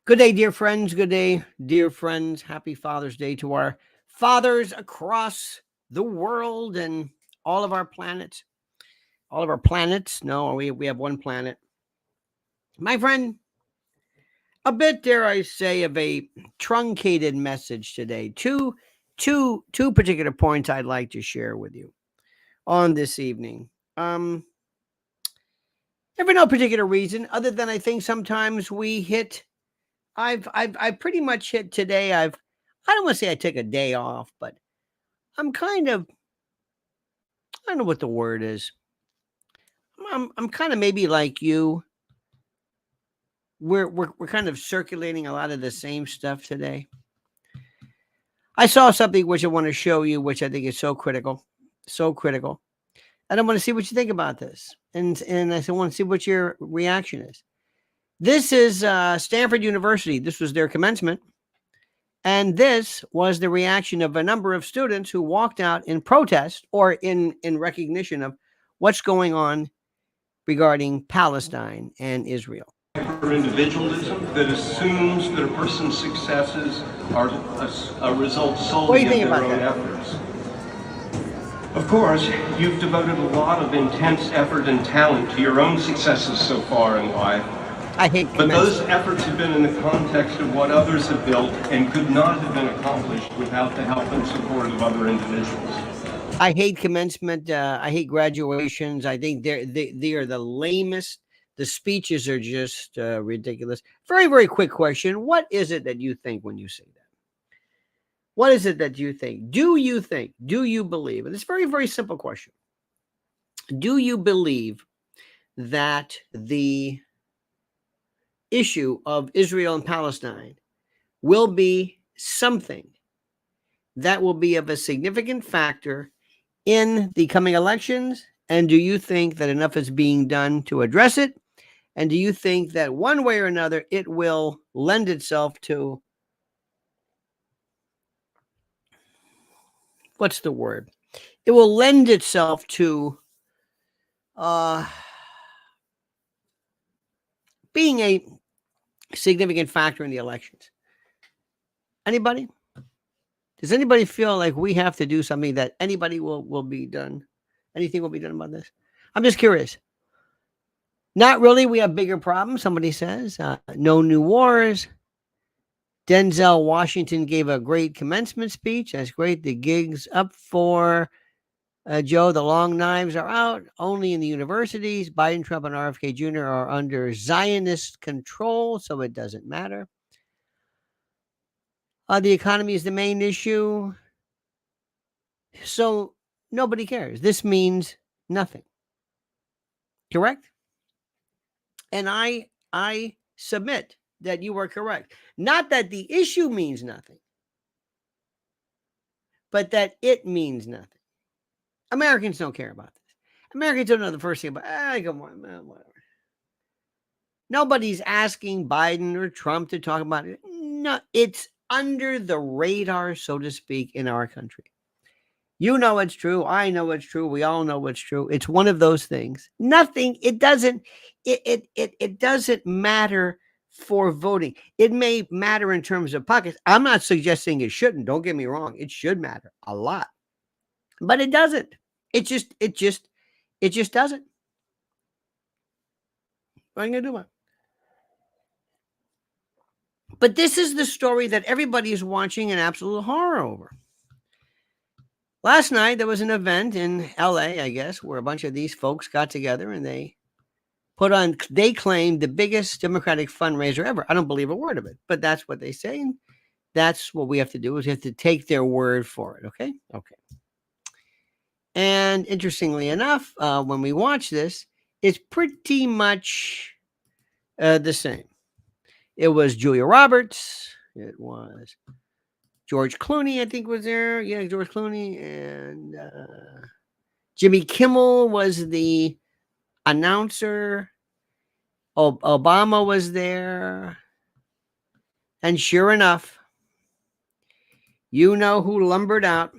Good day, dear friends. Good day, dear friends. Happy Father's Day to our fathers across the world and all of our planets. All of our planets. No, we have one planet. My friend, a bit, dare I say, of a truncated message today. Two particular points I'd like to share with you on this evening. For no particular reason, other than I think sometimes we hit. I've pretty much hit today. I don't want to say I took a day off, but I'm kind of, I don't know what the word is. I'm kind of maybe like you. We're kind of circulating a lot of the same stuff today. I saw something which I want to show you, which I think is so critical, and I want to see what you think about this, and I want to see what your reaction is. This is Stanford University. This was their commencement. And this was the reaction of a number of students who walked out in protest or in recognition of what's going on regarding Palestine and Israel. Individualism that assumes that a person's successes are a result solely of their own efforts. Of course, you've devoted a lot of intense effort and talent to your own successes so far in life. But those efforts have been in the context of what others have built and could not have been accomplished without the help and support of other individuals. I hate commencement. I hate graduations. I think they are the lamest. The speeches are just ridiculous. Very, very quick question. What is it that you think when you say that? What is it that you think? Do you believe? And it's a very, very simple question. Do you believe that the issue of Israel and Palestine will be something that will be of a significant factor in the coming elections? And do you think that enough is being done to address it? And do you think that one way or another it will lend itself to, what's the word? It will lend itself to being a significant factor in the elections. Anybody? Does anybody feel like we have to do something that anybody will be done? Anything will be done about this? I'm just curious. Not really. We have bigger problems. Somebody says no new wars. Denzel Washington gave a great commencement speech. That's great. The gig's up for Joe. The long knives are out. Only in the universities. Biden, Trump, and RFK Jr. are under Zionist control, so it doesn't matter. The economy is the main issue. So nobody cares. This means nothing. Correct? And I submit that you are correct. Not that the issue means nothing, but that it means nothing. Americans don't care about this. Americans don't know the first thing about, come on, man, whatever. Nobody's asking Biden or Trump to talk about it. No, it's under the radar, so to speak, in our country. You know it's true. I know it's true. We all know it's true. It's one of those things. Nothing. It doesn't matter for voting. It may matter in terms of pockets. I'm not suggesting it shouldn't. Don't get me wrong. It should matter a lot, but it doesn't. It just doesn't. What are you gonna do about it? But this is the story that everybody is watching in absolute horror over. Last night, there was an event in LA, I guess, where a bunch of these folks got together and they claimed the biggest Democratic fundraiser ever. I don't believe a word of it, but that's what they say. And that's what we have to do, is we have to take their word for it. Okay. And interestingly enough, when we watch this, it's pretty much the same. It was Julia Roberts. It was George Clooney, I think, was there. Yeah, George Clooney. And Jimmy Kimmel was the announcer. Obama was there. And sure enough, you know who lumbered out.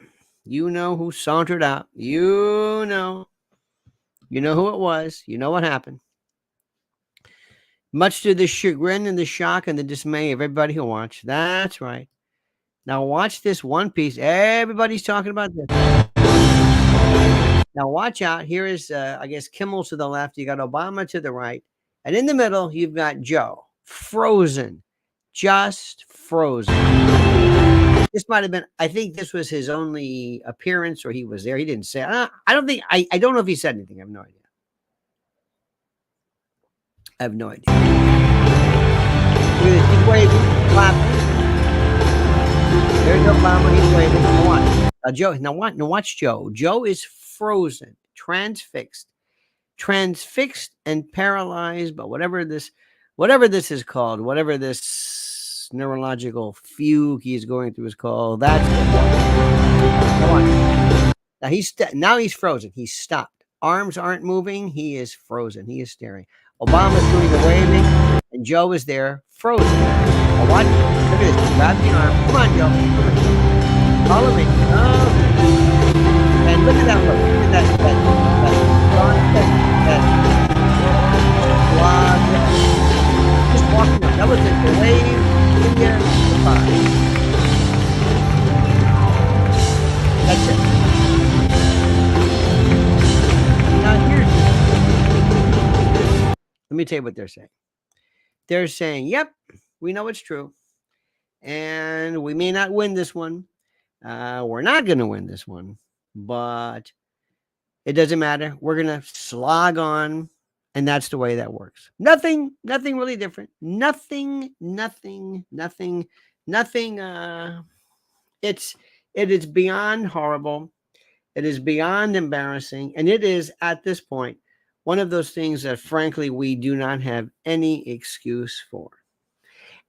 You know who sauntered out. You know who it was. You know what happened. much to the chagrin and the shock and the dismay of everybody who watched. That's right. Now watch this one piece. Everybody's talking about this. Now watch out. Here is, I guess, Kimmel to the left. You got Obama to the right. And in the middle, you've got Joe. Frozen. Just frozen. This might have been, I think this was his only appearance, or he was there. He didn't say, I don't think, I don't know if he said anything. I have no idea. I have no idea. He's waving, clapping. There's Obama, he's waving. Now watch. Joe, now watch Joe. Joe is frozen, transfixed and paralyzed, but whatever this is called, whatever this neurological fugue he's going through is called, that's now watch. Now he's frozen. He's stopped. Arms aren't moving. He is frozen. He is staring. Obama's doing the waving, and Joe is there, frozen. Now watch. Look at this. Grab the arm. Come on, Joe. Follow me. Oh. And look at that look. Look at that just walking up. That was it. The wave, India, goodbye. That's it. Now let me tell you what they're saying. They're saying, yep, we know it's true. And we may not win this one. We're not going to win this one. But it doesn't matter. We're going to slog on. And that's the way that works. Nothing really different. Nothing. It is beyond horrible. It is beyond embarrassing. And it is, at this point, one of those things that, frankly, we do not have any excuse for.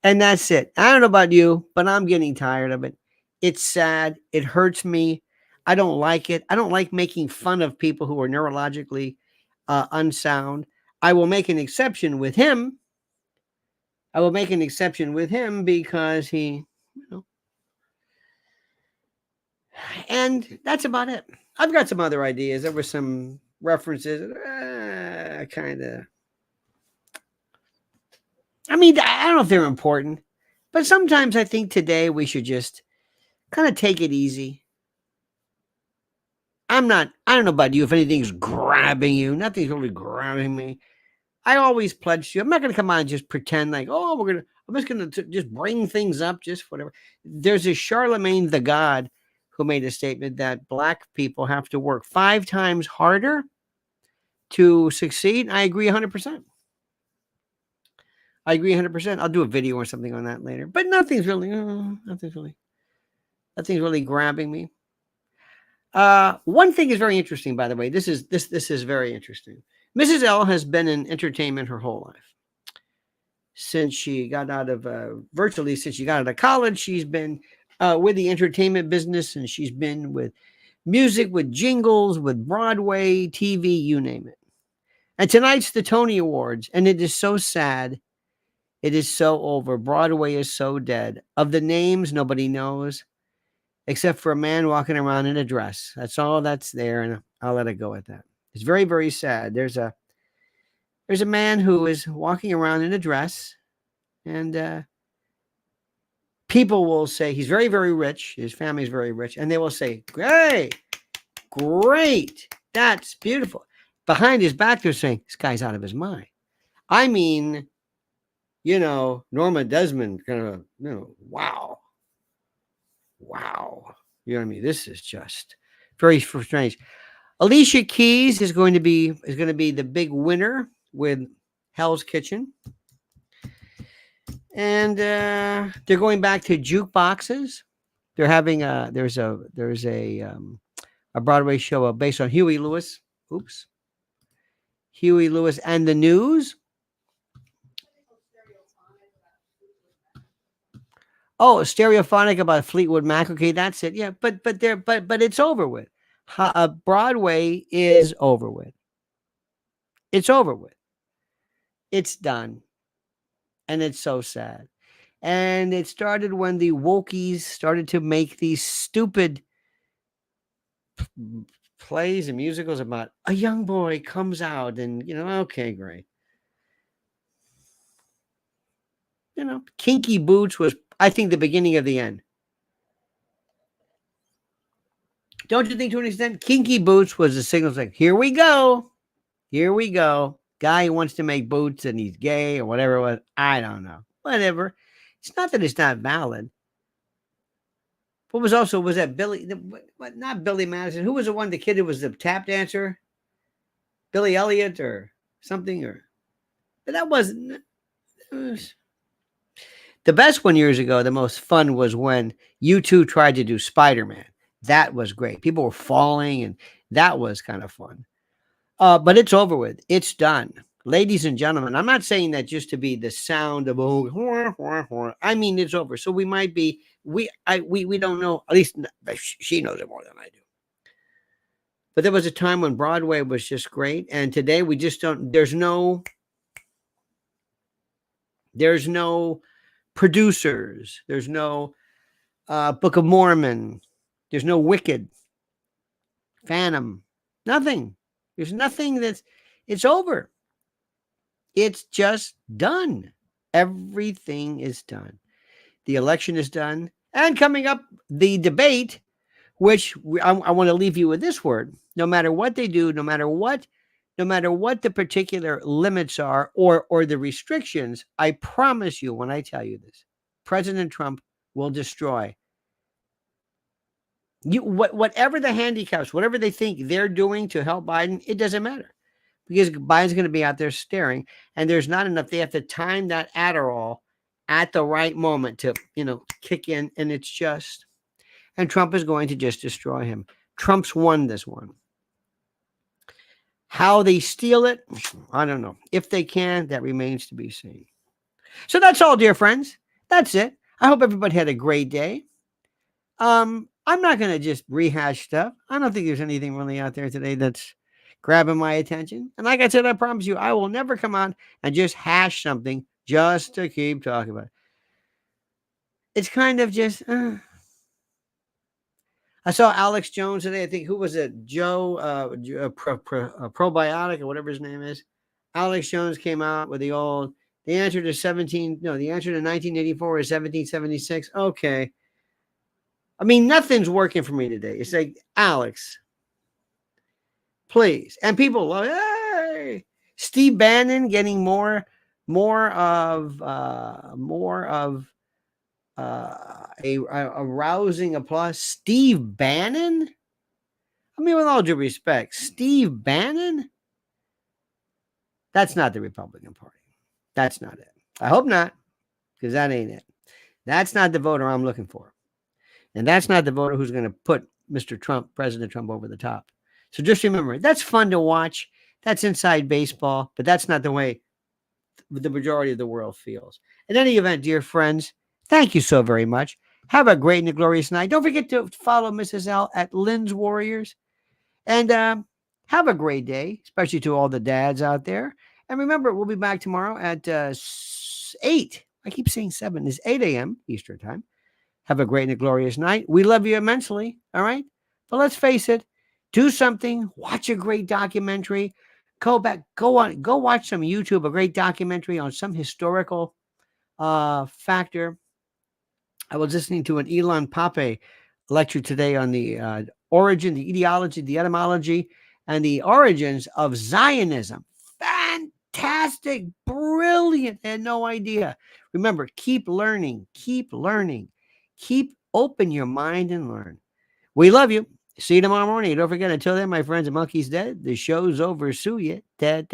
And that's it. I don't know about you, but I'm getting tired of it. It's sad. It hurts me. I don't like it. I don't like making fun of people who are neurologically unsound. I will make an exception with him. Because he, and that's about it. I've got some other ideas. There were some references, kind of. I mean, I don't know if they're important, but sometimes I think today we should just kind of take it easy. I don't know about you, if anything's grabbing you. Nothing's really grabbing me. I always pledge to you. I'm not going to come on and just pretend like, I'm just going to just bring things up, just whatever. There's a Charlemagne the God who made a statement that black people have to work 5 times harder to succeed. I agree 100%. I'll do a video or something on that later. But nothing's really grabbing me. One thing is very interesting, by the way. This is very interesting. Mrs. L has been in entertainment her whole life. Since she got out of college, she's been with the entertainment business, and she's been with music, with jingles, with Broadway, TV, you name it. And tonight's the Tony Awards, and it is so sad. It is so over. Broadway is so dead. Of the names, nobody knows, except for a man walking around in a dress. That's all that's there, and I'll let it go at that. It's very, very sad. There's a man who is walking around in a dress, and people will say he's very, very rich. His family's very rich, and they will say, "Great, that's beautiful." Behind his back, they're saying, "This guy's out of his mind." I mean, Norma Desmond kind of, wow. You know what I mean? This is just very strange. Alicia Keys is going to be the big winner with Hell's Kitchen, and they're going back to jukeboxes. They're having there's a Broadway show based on Huey Lewis and the News. Oh, Stereophonic about Fleetwood Mac. Okay, that's it. Yeah, but it's over with. Broadway is over with. It's over with. It's done. And it's so sad. And it started when the wokies started to make these stupid plays and musicals about a young boy comes out and, okay, great. Kinky boots was, I think, the beginning of the end. Don't you think, to an extent? Kinky boots was a signal saying, here we go. Here we go. Guy who wants to make boots and he's gay or whatever it was. I don't know. Whatever. It's not that it's not valid. What was that Billy? Not Billy Madison. Who was the kid who was the tap dancer? Billy Elliot or something? But that wasn't. The best one years ago, the most fun was when U2 tried to do Spider-Man. That was great. People were falling, and that was kind of fun. But it's over with. It's done. Ladies and gentlemen, I'm not saying that just to be the sound of, I mean, it's over. So we might be, we don't know, at least she knows it more than I do. But there was a time when Broadway was just great. And today we just don't, there's no producers. There's no Book of Mormon. There's no Wicked, Phantom, nothing. There's nothing it's over. It's just done. Everything is done. The election is done. And coming up, the debate, which I want to leave you with this word. No matter what they do, no matter what the particular limits are or the restrictions, I promise you when I tell you this, President Trump will destroy whatever the handicaps, whatever they think they're doing to help Biden, it doesn't matter. Because Biden's going to be out there staring, and there's not enough. They have to time that Adderall at the right moment to, kick in, and and Trump is going to just destroy him. Trump's won this one. How they steal it, I don't know. If they can, that remains to be seen. So that's all, dear friends. That's it. I hope everybody had a great day. I'm not going to just rehash stuff. I don't think there's anything really out there today that's grabbing my attention. And like I said, I promise you, I will never come on and just hash something just to keep talking about it. It's kind of just, I saw Alex Jones today. I think, who was it? Joe, Probiotic or whatever his name is. Alex Jones came out with the answer to 1984 is 1776. Okay. I mean, nothing's working for me today. It's like, Alex, please. And people love, hey, Steve Bannon getting more of a rousing applause. Steve Bannon? I mean, with all due respect, Steve Bannon? That's not the Republican Party. That's not it. I hope not, because that ain't it. That's not the voter I'm looking for. And that's not the voter who's going to put Mr. Trump, President Trump, over the top. So just remember, that's fun to watch. That's inside baseball, but that's not the way the majority of the world feels. In any event, dear friends, thank you so very much. Have a great and a glorious night. Don't forget to follow Mrs. L at Lynn's Warriors. And have a great day, especially to all the dads out there. And remember, we'll be back tomorrow at 8. I keep saying 7. It's 8 a.m. Eastern time. Have a great and a glorious night. We love you immensely. All right. But let's face it. Do something. Watch a great documentary. Go watch some YouTube, a great documentary on some historical factor. I was listening to an Elon Pape lecture today on the origin, the etiology, the etymology, and the origins of Zionism. Fantastic, brilliant. I had no idea. Remember, keep learning, keep open your mind and learn. We love you. See you tomorrow morning. Don't forget, until then, my friends, the monkey's dead. The show's over. Sue ya. Dad.